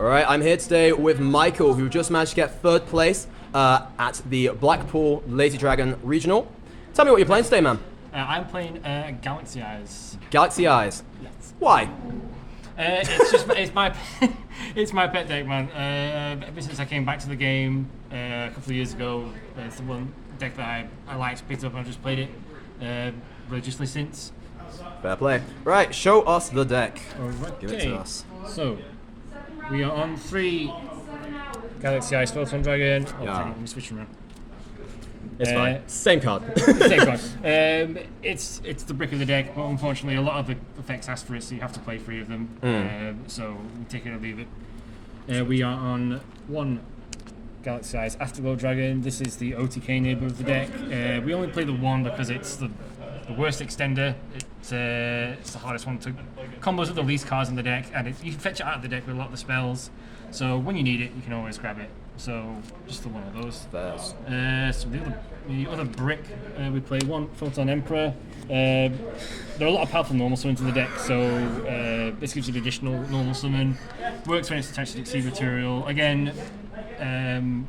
All right, I'm here today with Michael, who just managed to get third place at the Blackpool Lazy Dragon Regional. Tell me what you're playing today, man. I'm playing Galaxy Eyes. Galaxy Eyes? Yes. Why? It's my it's my pet deck, man. Ever since I came back to the game a couple of years ago, it's the one deck that I liked, picked up, and I've just played it religiously since. Fair play. Right, show us the deck. Okay. Give it to us. So we are on 3 Galaxy Eyes Photon Dragon. Oh, Yeah. let me switch around. It's fine. Same card. Same card. It's the brick of the deck, but unfortunately a lot of the effects ask for it, so you have to play 3 of them. So we take it or leave it. We are on 1 Galaxy Eyes Afterglow Dragon. This is the OTK neighbour of the deck. We only play the 1 because it's the worst extender. It's the hardest one to combos with the least cards in the deck, and you can fetch it out of the deck with a lot of the spells. So when you need it, you can always grab it. So just the one of those. So the other brick, we play 1 Photon Emperor. There are a lot of powerful normal summons in the deck, so this gives you the additional normal summon. Works when it's attached to the Exceed material. Again,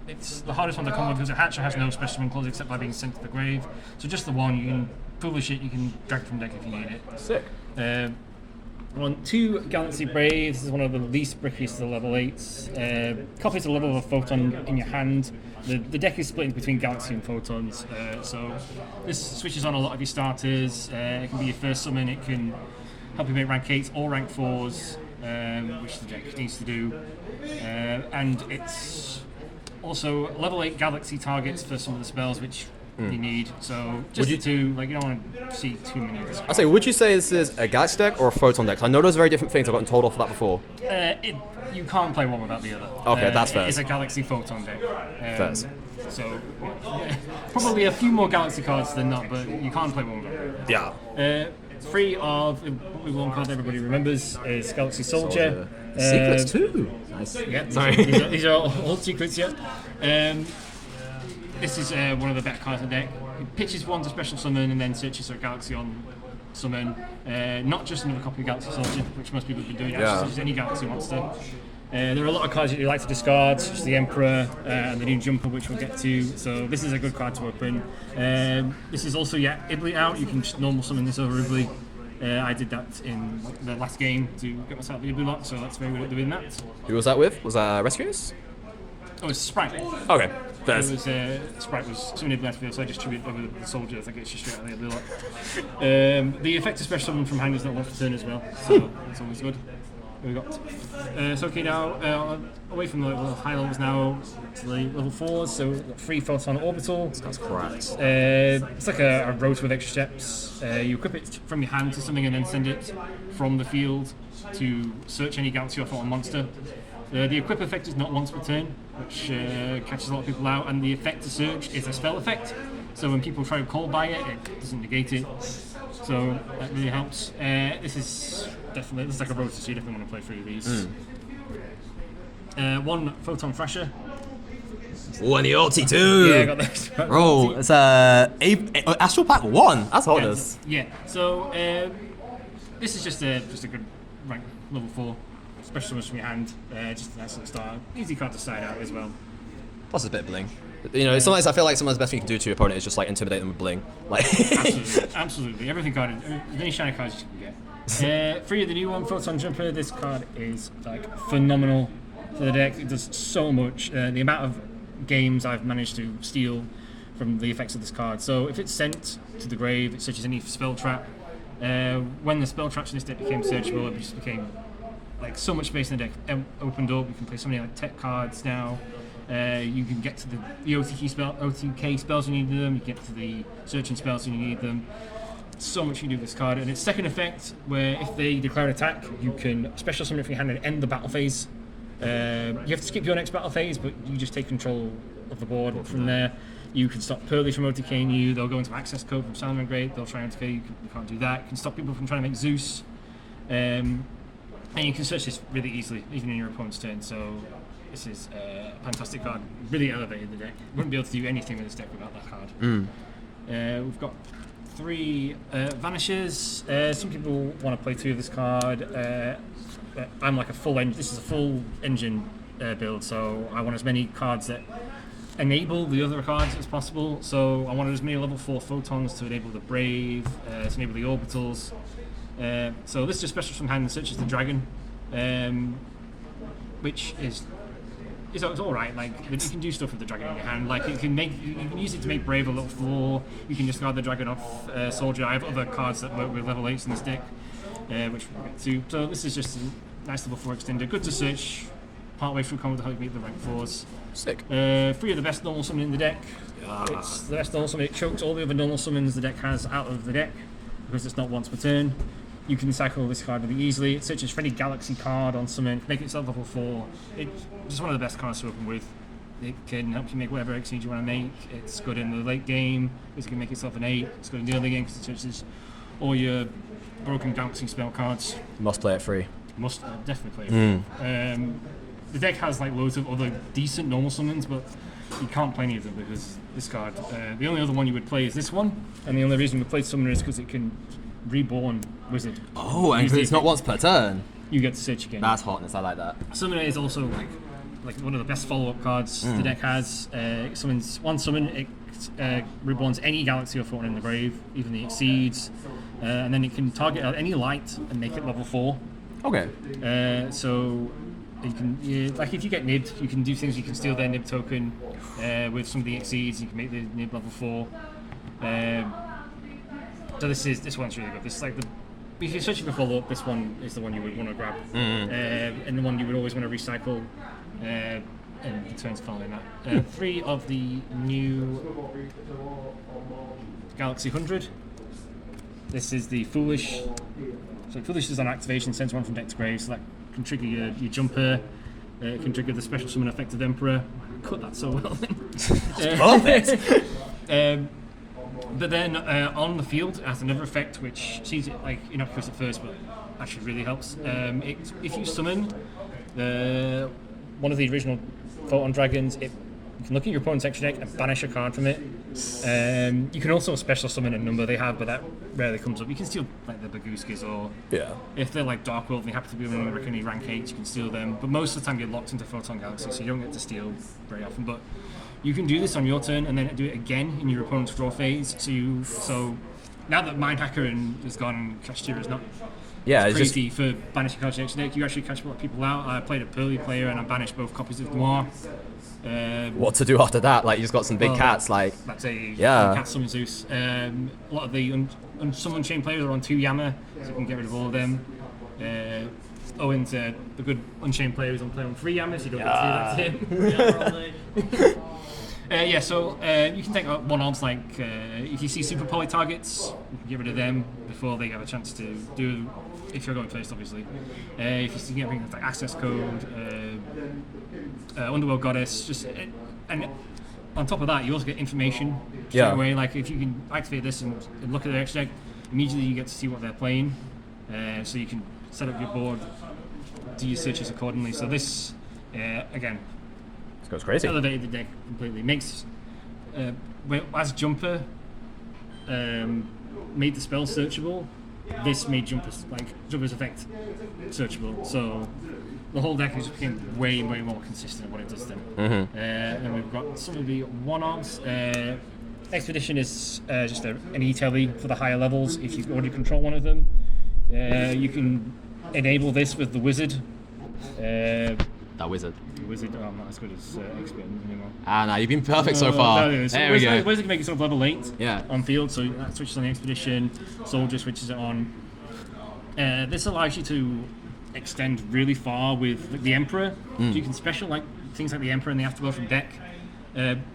it's the hardest one to come with because it actually has no special summon clause except by being sent to the grave. So just the one, you can foolish it, you can drag it from deck if you need it. Sick. On 2 Galaxy Brave, this is one of the least brickiest of the level 8s. Copies the level of a Photon in your hand. The deck is split between Galaxy and Photons, so this switches on a lot of your starters. It can be your first summon, it can help you make rank 8s or rank 4s, which the deck needs to do. And it's also level 8 Galaxy targets for some of the spells which you need. So just you don't want to see too many of this. I say, would you say this is a Galaxy deck or a Photon deck? I know those are very different things. I've gotten told off for that before. You can't play one without the other. Okay, that's fair. It's a Galaxy Photon deck. Fair. So probably a few more Galaxy cards than not, but you can't play one without the other. Yeah. 3 of probably one card everybody remembers is Galaxy Soldier. Secrets too. Nice. Yeah, Sorry. these are all secrets, yeah. This is one of the better cards in the deck. It pitches 1 to special summon and then searches for a Galaxy on summon. Not just another copy of Galaxy Soldier, which most people have been doing. Yeah. Just any Galaxy monster. There are a lot of cards that you like to discard, such as the Emperor and the new Jumper, which we'll get to. So this is a good card to open. This is also Ibley out. You can just normal summon this over Ibley. I did that in the last game to get myself the Ibley lock, so that's very good at doing that. Who was that with? Was that Rescuers? Oh, it's Sprite. Okay. It was Sprite was summoned Ibley field, so I just threw it over the Soldier. I think it's just straight out of the Ibley lock. The effect of special summon from hand is not once per turn as well, so it's always good. We got so okay now away from the high levels now to the level 4s. So we've got 3 Photon Orbital. That's correct. It's like a rotor with extra steps. You equip it from your hand to something and then send it from the field to search any Galaxy or Photon monster. The equip effect is not once per turn, which catches a lot of people out, and the effect to search is a spell effect. So when people try to call by it, it doesn't negate it. So that really helps. This is like a rotor, so you definitely want to play 3 of these. 1 Photon Thrasher. Oh, and the ulti too. Yeah, I got this. Bro, it's Astral Pack 1. That's hotness. Yeah. So this is just a good rank level 4 special summons from your hand. Just a nice little start. Easy card to side out as well. Plus a bit of bling. You know, sometimes I feel like sometimes the best thing you can do to your opponent is just like intimidate them with bling. Like Absolutely. Everything card, any shiny cards you can get. 3 of the new 1 Photon Jumper. This card is like phenomenal for the deck. It does so much. The amount of games I've managed to steal from the effects of this card. So if it's sent to the grave, it searches any spell trap. When the spell traps in this deck became searchable, it just became like so much space in the deck opened up. You can play so many like tech cards now. You can get to the OTK spells when you need them. You get to the searching spells when you need them. So much you can do with this card. And its second effect, where if they declare an attack, you can special summon it from your hand and end the battle phase. You have to skip your next battle phase, but you just take control of the board from there. You can stop Pearly from OTKing you. They'll go into access code from Salmon Grade. They'll try and OTK you. You can't do that. You can stop people from trying to make Zeus. And you can search this really easily, even in your opponent's turn. So this is a fantastic card. Really elevated the deck. Wouldn't be able to do anything with this deck without that card. We've got 3 Vanishes. Some people want to play 2 of this card. I'm like a full engine. This is a full engine build, so I want as many cards that enable the other cards as possible. So I wanted as many level 4 photons to enable the Brave, to enable the orbitals. So this is just special from hand, such as the Dragon, which is it's all right. Like you can do stuff with the Dragon in your hand. Like you can use it to make Brave a level 4. You can discard the Dragon off Soldier. I have other cards that work with level 8s in this deck, which we'll get to. So this is just a nice level 4 extender. Good to search partway through combat to help you make the rank 4s. Sick. 3 of the best normal summon in the deck. It's the best normal summon. It chokes all the other normal summons the deck has out of the deck because it's not once per turn. You can cycle this card really easily. It searches for any Galaxy card on summon, make it itself level 4. It's just one of the best cards to open with. It can help you make whatever exceed you want to make. It's good in the late game because it can make itself an 8. It's good in the early game because it searches all your broken Galaxy spell cards. Must play it free. Must definitely play it free. The deck has like loads of other decent normal summons, but you can't play any of them because this card. The only other one you would play is this one, and the only reason we play Summoner is because it can reborn Wizard. Oh, and because it's not once per turn. You get to search again. That's hotness. I like that. Summoner is also like one of the best follow-up cards the deck has. It summons one summon. It reborns any Galaxy or Photon in the grave, even the Exceeds, and then it can target any light and make it level 4. Okay. So you can, like if you get nibbed, you can do things. You can steal their nib token with some of the Exceeds. You can make the nib level 4. So this one's really good. This is like if you're searching for follow-up, this one is the one you would want to grab, and the one you would always want to recycle. And the turns following that. 3 of the new Galaxy 100. This is the Foolish. So Foolish is on activation, sends one from deck to grave, so that can trigger your jumper. It can trigger the special summon effect of Emperor. Cut that so well. Perfect. But then on the field, it has another effect which sees it like innocuous at first, but actually really helps. If you summon one of the original Photon Dragons, you can look at your opponent's extra deck and banish a card from it. You can also special summon a number they have, but that rarely comes up. You can steal like the Bagooskis, or if they're like Dark World and they happen to be in any rank 8s, you can steal them. But most of the time you're locked into Photon Galaxy, so you don't get to steal very often. But you can do this on your turn and then do it again in your opponent's draw phase. So now that Mind Hacker is gone and Cashier is not it's crazy for banishing cards in deck, you actually catch a lot of people out. I played a Pearly player and I banished both copies of Noir. What to do after that? Like you just got some big cats. Like that's a cat summon Zeus. A lot of the some Unchained players are on 2 Yammer, so you can get rid of all of them. Owen's the good Unchained player who's on play on 3 Yammer, so you don't get to do that to him. So you can take one odds like if you see super poly targets, you can get rid of them before they have a chance to do. If you're going first, obviously. If you see anything like Access Code, Underworld Goddess, and on top of that, you also get information straight away. Like if you can activate this and look at their extra deck, immediately you get to see what they're playing, so you can set up your board, do your searches accordingly. So this again. This goes crazy. Elevated the deck completely. Makes as Jumper made the spell searchable, this made Jumper's effect searchable. So the whole deck just became way more consistent in what it does then. And we've got some of the one-offs. Expedition is just an e-telly for the higher levels. If you already control one of them, you can enable this with the Wizard. That Wizard. Wizard, I'm not as good as Expedition anymore. No, you've been perfect so far. No, so there we go. Wizard can make it sort of level 8 on field, so that switches on the Expedition. Soldier switches it on. This allows you to extend really far with the Emperor. So you can special things like the Emperor and the Afterglow from deck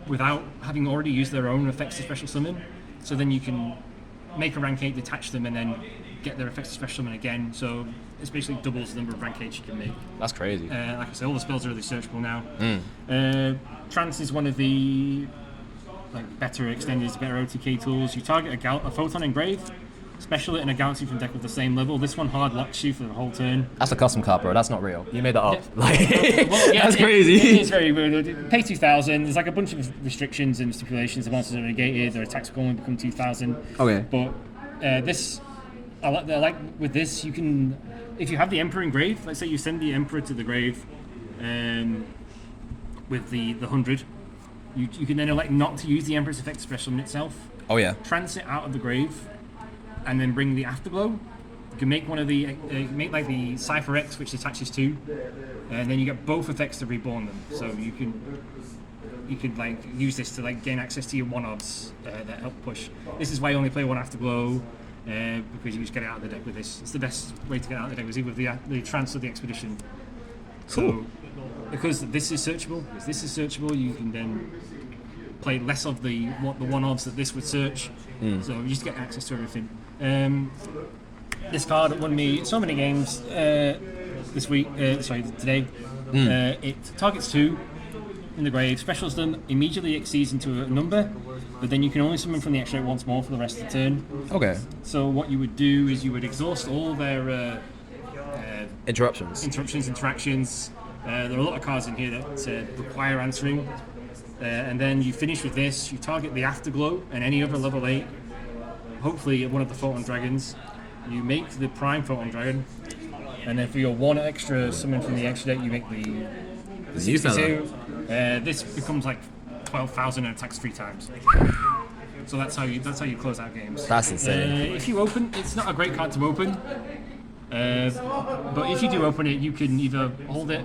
without having already used their own effects to special summon. So then you can make a rank 8, detach them, and then get their effects to special summon again. So it's basically doubles the number of rank 8s you can make. That's crazy. Like I say, all the spells are really searchable now. Trance is one of the better extended, better OTK tools. You target a Photon Engrave, special it in a Galaxy from deck with the same level. This one hard locks you for the whole turn. That's a custom card, bro. That's not real. You made that up. That's crazy. It is very weird. Pay 2,000. There's a bunch of restrictions and stipulations. The monsters are negated, their attacks will only become 2,000. Okay. But this I like with this, you can, if you have the Emperor engraved, let's say you send the Emperor to the grave with the 100, you can then elect not to use the Emperor's effect special in itself. Oh yeah. Trance it out of the grave, and then bring the Afterglow. You can make one of the, make like the Cypher X, which attaches to, and then you get both effects to reborn them. So you could like use this to like gain access to your one-offs that help push. This is why I only play one Afterglow, because you just get it out of the deck with this. It's the best way to get it out of the deck, is either with the Trance or the Expedition. So, because this is searchable, you can then play less of the one-offs that this would search. So you just get access to everything. This card won me so many games today. It targets 2 in the grave, specials them, immediately exceeds into a number, but then you can only summon from the extra once more for the rest of the turn. Okay. So what you would do is you would exhaust all their Interruptions. interactions. There are a lot of cards in here that require answering. And then you finish with this, you target the Afterglow and any other level 8, hopefully one of the Photon Dragons. You make the Prime Photon Dragon, and then for your 1 extra summon from the extra deck, you make the 62. This becomes like 12,000 and attacks 3 times. So that's how you close out games. That's insane. If you open, it's not a great card to open. But if you do open it, you can either hold it,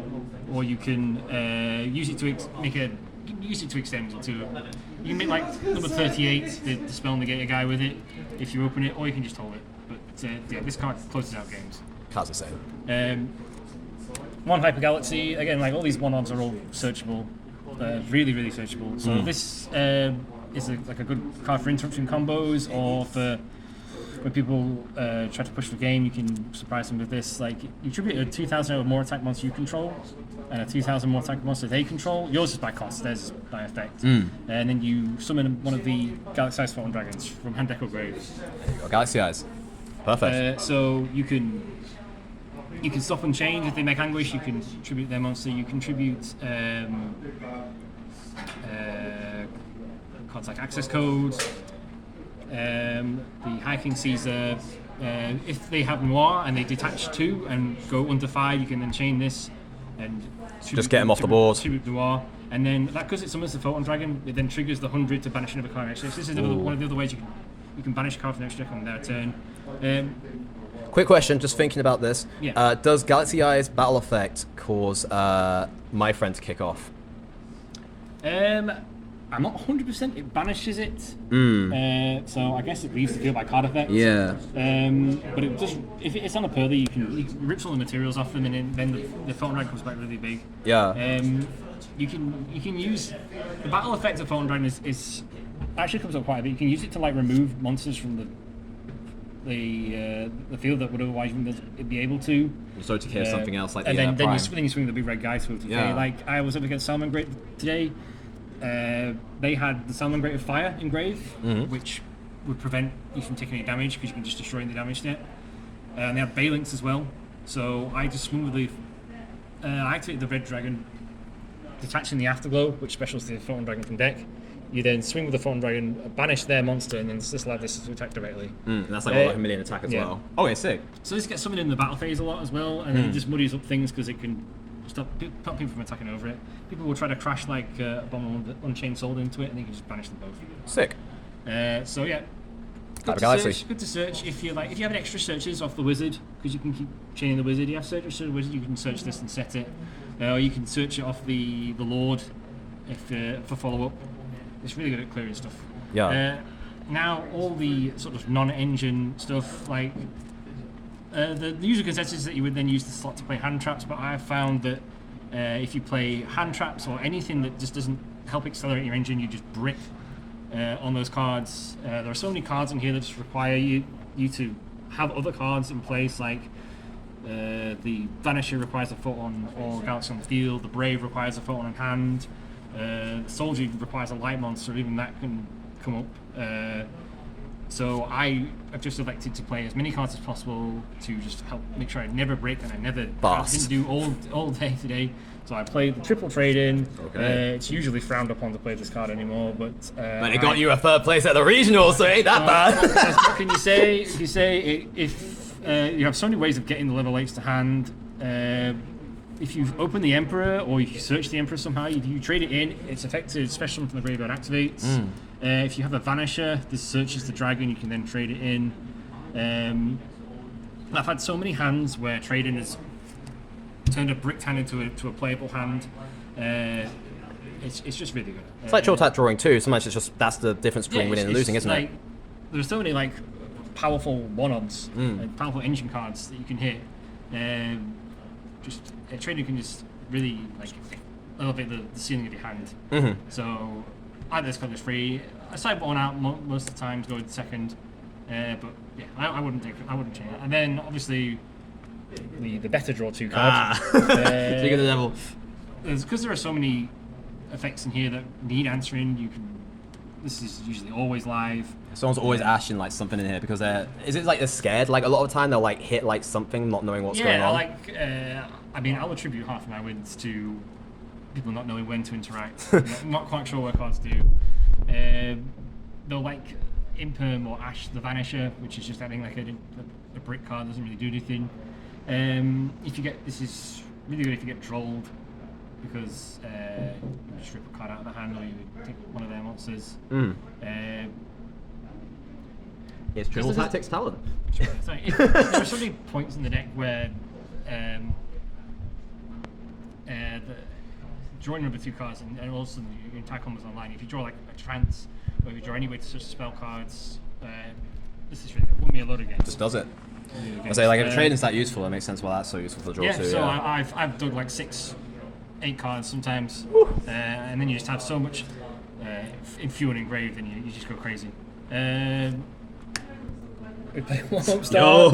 or you can use it to extend it to. You can make like number 38, the spell negate a guy with it if you open it, or you can just hold it. But yeah, this card closes out games. Card's insane. One Hyper Galaxy, again, like all these one-offs are all searchable, really, really searchable. So this is like a good card for interruption combos, or for when people try to push the game, you can surprise them with this. Like, you tribute a 2,000 or more attack monster you control, and a 2,000 more attack monster they control. Yours is by cost, theirs is by effect. And then you summon one of the Galaxy Eyes Photon Dragons from Hand Deck or Grave. There you go, Galaxy Eyes. Perfect. So you can stop and change if they make Anguish. You can tribute their monster. You can tribute cards like Access Codes. The High King Caesar. If they have Noir and they detach 2 and go under 5, you can then chain this and just get them off the board. Tribute Noir, and then that, because it summons the Photon Dragon, it then triggers the 100 to banish another card. Actually, this is one of the other ways you can banish a card from the extra deck on their turn. Quick question, just thinking about this. Yeah. Does Galaxy Eyes Battle Effect cause my friend to kick off? I'm not 100%. It banishes it. So I guess it leaves the field by card effect. Yeah. But it just, if it's on a Pearly, you can rip all the materials off them, and then the Photon Dragon comes back really big. Yeah. You can use the battle effect of Photon Dragon is actually comes up quite a bit. You can use it to like remove monsters from the field that would otherwise be able to. So to kill something else like and the then you swing the big red guy through. Yeah. Like I was up against Salmon Great today. They had the Salmon Great of Fire engraved, which would prevent you from taking any damage because you can just destroy the damage there. And they had Balinks as well. So I just smoothly activate the red dragon, detaching the Afterglow, which specials the Photon Dragon from deck. You then swing with the Photon Dragon, banish their monster, and then just allow this to attack directly. And that's like a million attack as well. Okay, sick. So this gets summoned in the battle phase a lot as well, and then it just muddies up things because it can stop people from attacking over it. People will try to crash like Abominable Unchained Soul into it, and you can just banish them both. Sick. So yeah, good to search if you have any extra searches off the wizard, because you can keep chaining the wizard. You have searches to the wizard, you can search this and set it, or you can search it off the lord for follow up. It's really good at clearing stuff. Yeah. Now all the sort of non-engine stuff, like the usual consensus is that you would then use the slot to play hand traps, but I've found that if you play hand traps or anything that just doesn't help accelerate your engine, you just brick on those cards. There are so many cards in here that just require you to have other cards in place, like the Vanisher requires a Photon or Galaxy on the field, the Brave requires a Photon in hand, the Soldier requires a light monster, even that can come up. So I have just elected to play as many cards as possible to just help make sure I never break and I didn't do all day today. So I played the triple trade-in. Okay. It's usually frowned upon to play this card anymore, but But it got you a third place at the regional, so ain't that bad. what can you say? If you have so many ways of getting the level 8s to hand. If you open the Emperor or if you search the Emperor somehow, you trade it in. It's effective special from the graveyard activates. If you have a Vanisher, this searches the dragon. You can then trade it in. I've had so many hands where trading has turned a bricked hand into a playable hand. It's just really good. It's like short attack drawing too. Sometimes it's just that's the difference between winning and losing, isn't like, it? There's so many like powerful one-odds, powerful engine cards that you can hit. Just a trader can just really like elevate the ceiling of your hand. So either this card is free. I sideboard one out most of the time to go with second, but yeah, I wouldn't change it. And then obviously the better draw 2 card. Speak of the devil. Because there are so many effects in here that need answering. This is usually always live. Someone's always ashing like something in here because is it like they're scared? Like a lot of the time they'll like hit like something, not knowing what's going on. I mean, I'll attribute half of my wins to people not knowing when to interact. not quite sure what cards do. They'll like Imperm or Ash the Vanisher, which is just adding like a brick card, doesn't really do anything. If you get, this is really good if you get trolled, because you just rip a card out of the hand or you take one of their monsters. It's triple tactics talent. Sorry, there are so many points in the deck where the drawing number 2 cards and also your entire combos online. If you draw like a trance, or if you draw any way to search spell cards, this is really good. Won me a lot of games. Just does it. I say like if trading's that useful, it makes sense why that's so useful for the draw too. So I've dug like 6, 8 cards sometimes, and then you just have so much Infuse engraved, and you just go crazy. We play Warp Star.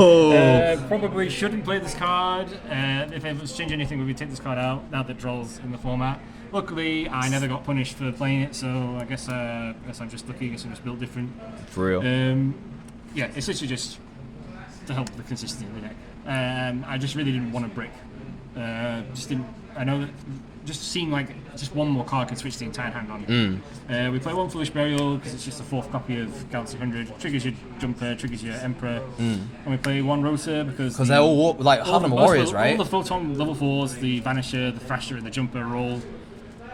Probably shouldn't play this card. If it was change anything, we would take this card out now that Droll's in the format. Luckily, I never got punished for playing it, so I guess I'm just lucky. I guess I'm just built different. For real. Yeah, it's literally just to help the consistency of the deck. I just really didn't want to brick. I know that just seeing like just one more card can switch the entire hand on. We play one Foolish Burial because it's just the 4th copy of Galaxy 100. Triggers your Jumper, triggers your Emperor. And we play one Rotor because they're all like half of them warriors, right? All the Photon level 4s, the Vanisher, the Thrasher, and the Jumper are all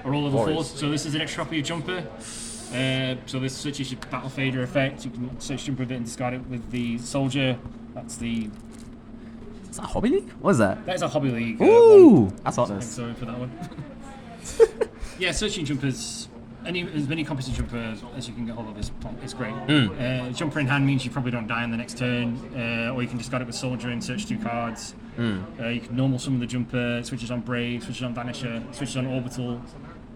level warriors. 4s. So this is an extra copy of Jumper. So this switches your Battle Fader effect. You can search Jumper a bit and discard it with the Soldier. That's the. Is that a Hobby League? What is that? That is a Hobby League. Ooh, that's hot. I'm sorry for that one. Yeah, searching Jumpers. As many copies of Jumper as you can get hold of is great. Jumper in hand means you probably don't die on the next turn, or you can discard it with Soldier and search 2 cards. You can normal summon the Jumper, switches on Brave, switches on Vanisher, switches on Orbital.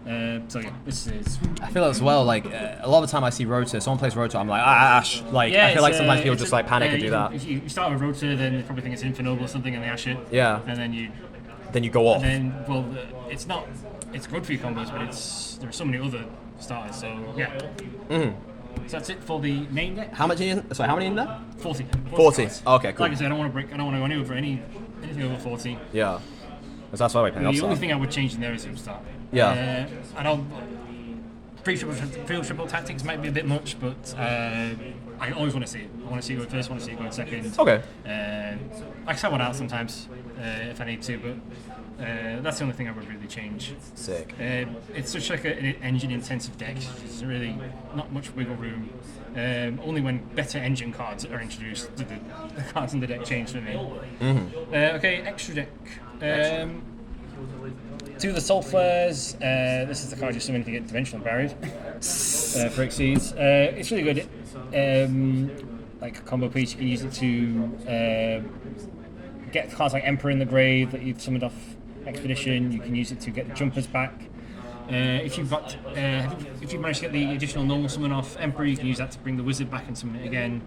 So yeah, this is. I feel as well like a lot of the time I see Rotor, someone plays Rotor, I'm like Ash. Like I feel like sometimes people just like panic and do that. If you start with Rotor, then they probably think it's Infinite or something, and they ash it. Yeah. And then you go off. And then it's not. It's good for your combos, but there are so many other starters. So yeah. So that's it for the main deck. How many in there? 40. 40. Okay, cool. Like I said, I don't want to go any over anything over 40. Yeah. Because that's why we play The only thing I would change in there is Upstart. Yeah. I don't. Triple tactics might be a bit much, but I always want to see it. I want to see it go first. I want to see it go second. Okay. I can one out sometimes if I need to, but that's the only thing I would really change. Sick. It's such like an engine-intensive deck. There's really not much wiggle room. Only when better engine cards are introduced do the cards in the deck change for me. Okay, extra deck. 2 of the Soul Flares. This is the card you summon to get Dimensional Buried for Exceeds. It's really good. Like a combo piece, you can use it to get cards like Emperor in the Grave that you've summoned off Expedition. You can use it to get the Jumpers back. If you manage to get the additional normal summon off Emperor, you can use that to bring the Wizard back and summon it again.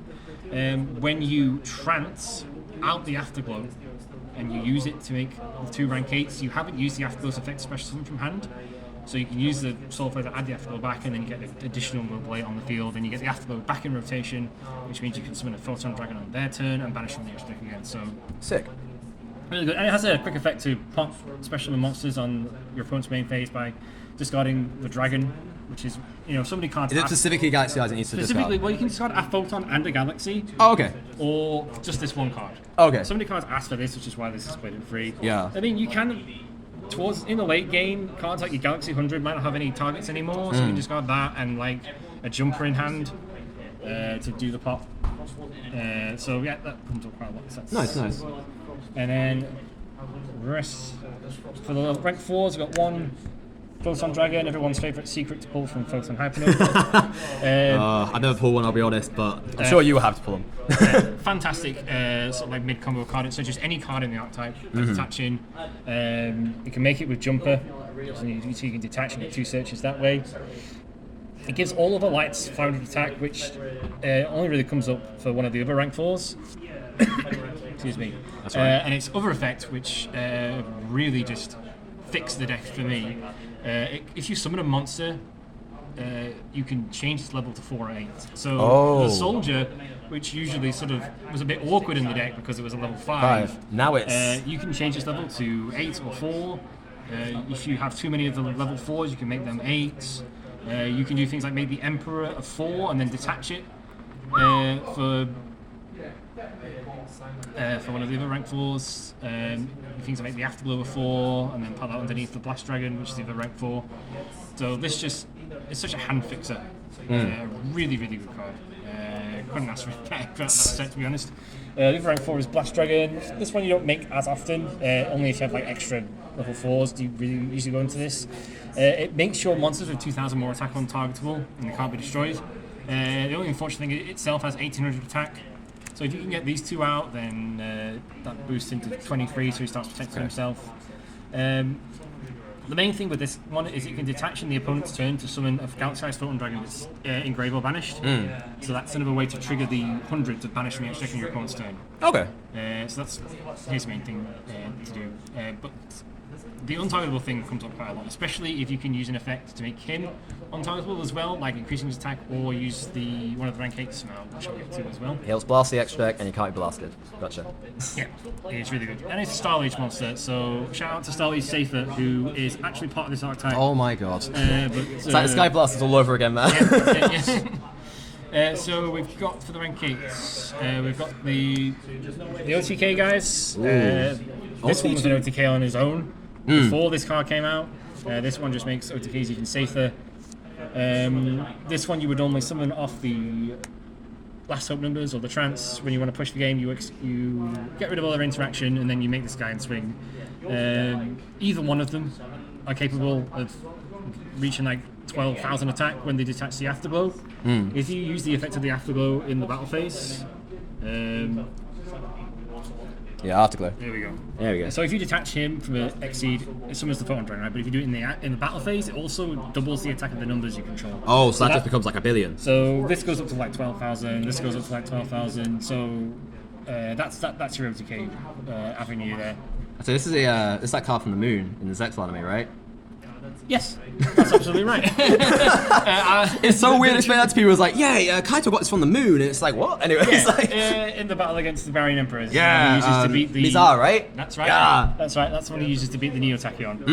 When you trance out the Afterglow and you use it to make the 2 rank 8s, you haven't used the Afterglow's effect special summon from hand. So you can use the Soul Flare to add the Afterglow back, and then you get the additional Mobile 8 on the field, and you get the Afterglow back in rotation, which means you can summon a Photon Dragon on their turn and banish from the extra deck again. So sick. Really good, and it has a quick effect to pop special monsters on your opponent's main phase by discarding the dragon, which is, so many cards. Is it specifically Galaxy Eyes it needs to Specifically, discard? well, you can discard a Photon and a Galaxy, Oh, okay. or just this one card. Okay. So many cards ask for this, which is why this is played in free. Yeah. I mean, you can, in the late game, cards like your Galaxy 100 might not have any targets anymore, so you can discard that and like a jumper in hand to do the pop. So yeah, that comes up quite a lot. So Nice. and then rest for the rank 4s, we've got one Photon Dragon, everyone's favourite secret to pull from Photon Hypernova. I've never pulled one, I'll be honest, but I'm sure you will have to pull them. Fantastic sort of like mid-combo card. So just any card in the archetype, detaching. You can make it with jumper, so you can detach and get 2 searches that way. It gives all other lights 500 attack, which only really comes up for one of the other rank 4s. Excuse me. That's right. And its other effect, which really just fixed the deck for me. If you summon a monster, you can change its level to 4 or 8. So the soldier, which usually sort of was a bit awkward in the deck because it was a level 5. Now it's You can change its level to 8 or 4. If you have too many of the level 4s, you can make them 8s. You can do things like make the Emperor a 4 and then detach it for one of the other rank 4s. Things like make the Afterglow a 4 and then put that underneath the Blast Dragon, which is the other rank 4. So this just is such a hand fixer. Really, really good card. Couldn't ask for it better, to be honest. The other rank 4 is Blast Dragon. This one you don't make as often, only if you have like extra level 4s do you really usually go into this. It makes your monsters with 2,000 more attack untargetable and they can't be destroyed. The only unfortunate thing, it itself has 1,800 attack. So if you can get these 2 out, then that boosts into 23, so he starts protecting himself. The main thing with this one is you can detach in the opponent's turn to summon a Galaxy-sized Photon Dragon that's engraved or banished. So that's another way to trigger the 100 to banish from the extra in your opponent's turn. okay. So that's his main thing to do. But the untargetable thing comes up quite a lot, especially if you can use an effect to make him untargetable as well, like increasing his attack, or use one of the rank 8s now, which I'll get to as well. Heals blast the extract and you can't be blasted. Gotcha. Yeah, it's really good. And it's a Star Age monster, so shout out to Star Age Safer, who is actually part of this archetype. Oh my god. It's It's like the Sky Blasters all over again, man. So we've got for the rank 8s, we've got the OTK guys. This one was an OTK on his own before this card came out. This one just makes OTKs even safer. This one you would normally summon off the Last Hope numbers or the trance. When you want to push the game, you get rid of all their interaction and then you make this guy and swing. Either one of them are capable of reaching like 12,000 attack when they detach the Afterglow. If you use the effect of the Afterglow in the battle phase, Yeah, Afterglow. there we go. There we go. So if you detach him from an Exceed, it summons the Photon Dragon, right? But if you do it in the battle phase, it also doubles the attack of the numbers you control. oh, so that just becomes like a billion. So this goes up to like 12,000. This goes up to like 12,000. So that's your OTK avenue there. So this is this is that card from the moon in the Zex anime, right? Yes, that's absolutely right. It's so weird explaining that to people. It's like, yeah, Kaito got this from the moon, and it's like, what? Anyway, it's like, In the battle against the Varian Emperors, he yeah, uses to beat the Mizar, right? That's right. Yeah. That's right. That's what he uses to beat the Neo Tachyon.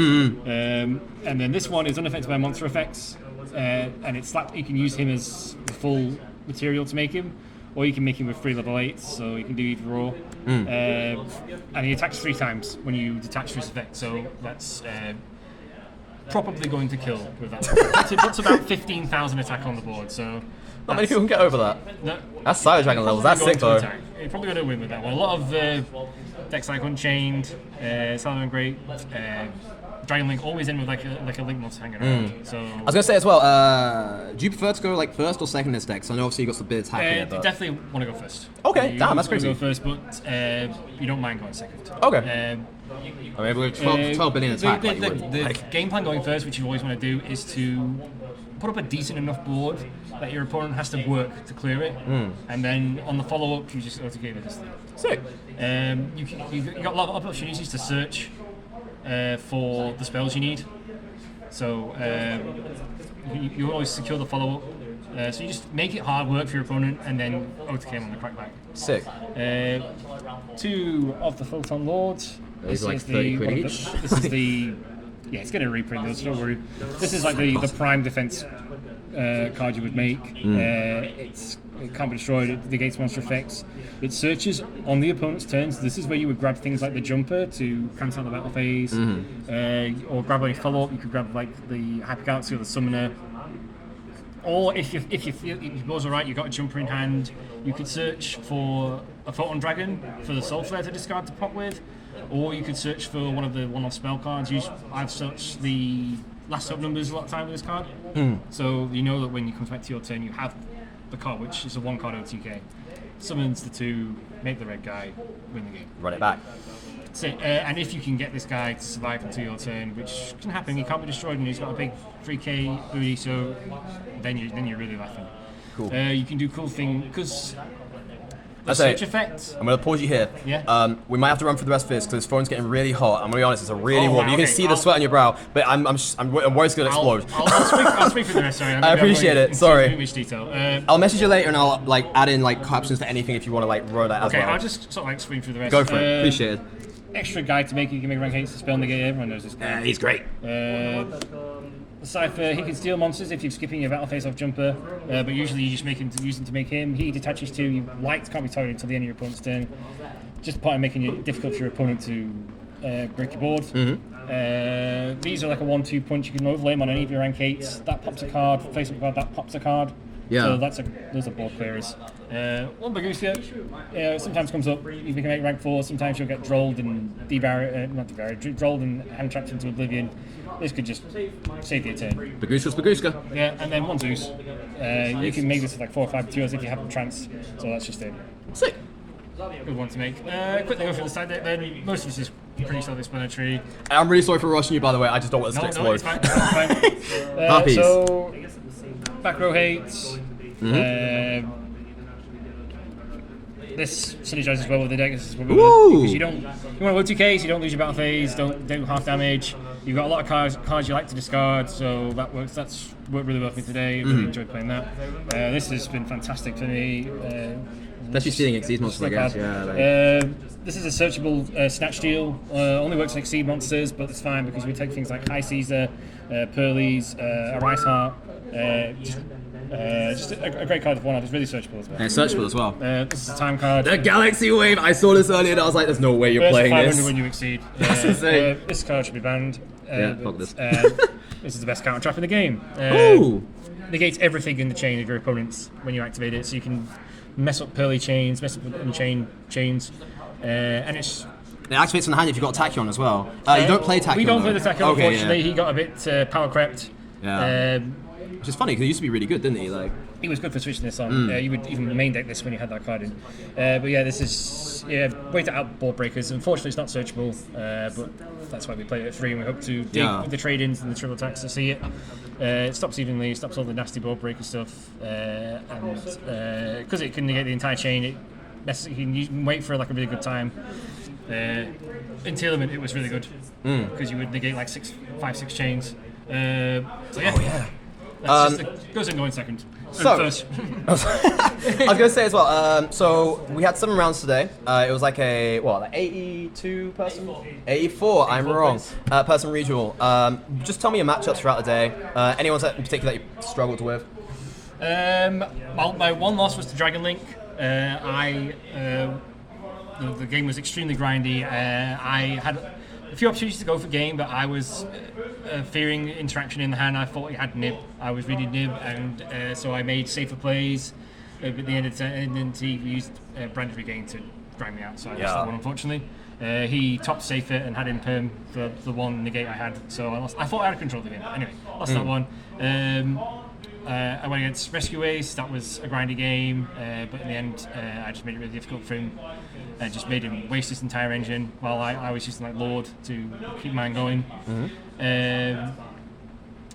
And then this one is unaffected by monster effects, and it's like you can use him as the full material to make him, or you can make him with 3 level 8s, so you can do either or. And he attacks 3 times when you detach this effect, so that's probably going to kill with that. It puts about 15,000 attack on the board, so Not many people can get over that. no, That's Cyber Dragon levels. That's sick though. You're probably going to win with that one. A lot of decks like Unchained, Salomon Great, Dragon Link always in with like a Link mod hanging around. So I was gonna say as well. Do you prefer to go like first or second in this deck? So I know obviously you got some big attack here, but definitely want to go first. Okay, You damn, that's wanna crazy. Go first, but you don't mind going second. Okay. I mean, with 12 billion attack, like, you wouldn't. The Like, game plan going first, which you always want to do, is to put up a decent enough board that your opponent has to work to clear it, and then on the follow up, you just OTK with this thing. sick. You got a lot of opportunities to search for the spells you need. So you always secure the follow up So you just make it hard work for your opponent, and then OTK on the crackback. Sick. 2 of the Photon Lords. These are like 30 quid each. This is the... Yeah, it's going to reprint those, don't worry. This is like the prime defense card you would make. It can't be destroyed, it negates monster effects. It searches on the opponent's turns. This is where you would grab things like the jumper to cancel out the battle phase, or grab a follow-up. You could grab like the Happy Galaxy or the Summoner. Or if you feel if your balls are right, you've got a jumper in hand, you could search for a Photon Dragon for the Soul Flare to discard to pop with, or you could search for one of the one-off spell cards. I've searched the last hope numbers a lot of time with this card, so you know that when you come back to your turn, you have the card, which is a 1-card OTK. Summons the 2, make the red guy, win the game. Run it back. So, and if you can get this guy to survive until your turn, which can happen, he can't be destroyed, and he's got a big 3k booty, so then you're really laughing. Cool. You can do cool thing because the say, search effect. I'm going to pause you here. Yeah. We might have to run through the rest of this because this phone's getting really hot. I'm going to be honest, it's a really warm. Wow, You can see the sweat on your brow, but I'm worried it's going to explode. I'll speak for the rest. Sorry, I appreciate it. Sorry. Too much detail. I'll message you later and I'll like add in like captions for anything if you want to like roll that as well. Okay, I'll just sort of like screen through the rest. Go for it. Appreciate it. Extra guide to make you can make rank 8 to spell negate. Everyone knows this guy. He's great. Cypher, he can steal monsters if you're skipping your battle phase off jumper, but usually you just use him to make him. He detaches 2, you can't be targeted until the end of your opponent's turn. Just part of making it difficult for your opponent to break your board. These are like a 1-2 punch. You can overlay them on any of your rank 8s. That pops a card, face up card, that pops a card. Yeah. So those are board clearers. One Bagusia sometimes comes up. You can make rank 4. Sometimes you'll get drolled and drolled and hand trapped into oblivion. This could just save your turn. Baguska. Yeah, and then 1 Zeus. You can make this with like 4 or 5 2s if you have them trance. So that's just it. Sick. Good one to make. Quickly go for the side deck then. Most of this is pretty self-explanatory. I'm really sorry for rushing you, by the way. I just don't want this to No, explode. it's fine. It's fine. Puppies. So, back row hates. This synergizes well with the deck. This is what we want. Because you want to 2Ks, you don't lose your battle phase, don't do half damage. You've got a lot of cards you like to discard, so that works. That's worked really well for me today. Really enjoyed playing that. This has been fantastic for me. Especially stealing Exceed monsters, I guess. This is a searchable Snatch Steal. Only works on Exceed monsters, but it's fine because we take things like High Caesar, Pearlies, a Rice Heart. Just a great card of 1-off. It's really searchable as well. And it's searchable as well. This is a time card. The Galaxy Wave. I saw this earlier and I was like, "There's no way you're playing 500 this." when you exceed. That's insane. This card should be banned. Fuck this. This is the best counter trap in the game. Negates everything in the chain of your opponents when you activate it, so you can mess up Pearly chains, mess up Unchained chains, and it's. It activates on the hand if you've got Tachyon as well. You don't play Tachyon. We don't play the Tachyon, Okay, unfortunately. yeah. He got a bit power crept. Yeah. Which is funny because he used to be really good, didn't he? Like. He was good for switching this on. You would even main deck this when you had that card in. But yeah, this is way to out board breakers. Unfortunately, it's not searchable, but that's why we play it at 3, and we hope to dig with the trade-ins and the triple attacks to see it. It stops evenly, stops all the nasty board breaker stuff, and because it can negate the entire chain, you can wait for like a really good time. In Tearlament, it was really good because you would negate like 5-6 chains. So yeah. Goes in going second. First. I was going to say as well, so we had 7 rounds today. It was like like 82 person? 84, I'm wrong. Person regional. Just tell me your matchups throughout the day. Anyone in particular that you struggled with? My one loss was to Dragon Link. The game was extremely grindy. I had a few opportunities to go for game, but I was fearing interaction in the hand. I thought he had nib. I was really nib, and so I made safer plays. At the end of the he used Branded Regain to grind me out, so I lost that one, unfortunately. He topped safer and had him perm for the one negate I had, so I lost. I thought I had control of the game. Anyway, lost that one. I went against Rescue Ace. That was a grindy game, but in the end, I just made it really difficult for him. I just made him waste his entire engine while I was using like Lord to keep mine going.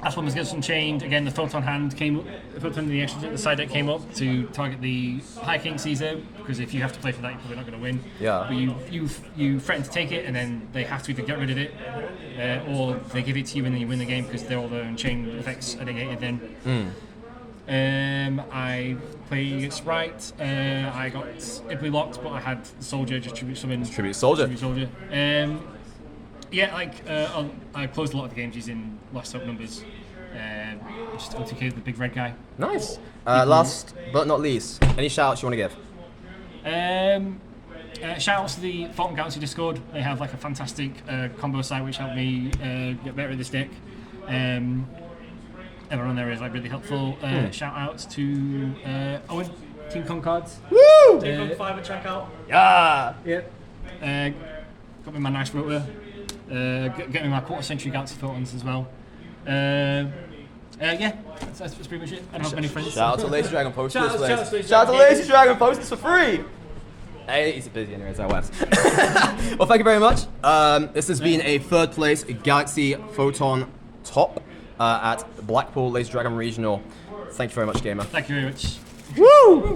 Last one was against Unchained. Again, the Photon hand came up. Photon the side deck came up to target the High King Caesar, because if you have to play for that, you're probably not going to win. Yeah. But you threaten to take it, and then they have to either get rid of it, or they give it to you and then you win the game because all the Unchained effects are negated then. I played against Sprite. I got Italy locked, but I had Soldier just tribute summon. Tribute Soldier. I closed a lot of the games using last hope numbers. Just OTK the big red guy. Nice. Last but not least, any shout outs you want to give? Shout outs to the Photon Galaxy Discord. They have like a fantastic combo site which helped me get better at this deck. Everyone there is like really helpful. Shout outs to Owen, Team Con Cards. Woo! Team Con 5 at checkout. Yeah. Yep. Got me my nice rotor. Get me my quarter century Galaxy Photons as well. That's pretty much it. I don't have many friends. Shout out to Lazy Dragon Posters. Shout out to Shout out to Lazy Dragon Posters for free. Hey, he's busy anyways, that was. Well, thank you very much. This has been a third place Galaxy Photon top at Blackpool Lazy Dragon Regional. Thank you very much, gamer. Thank you very much. Woo!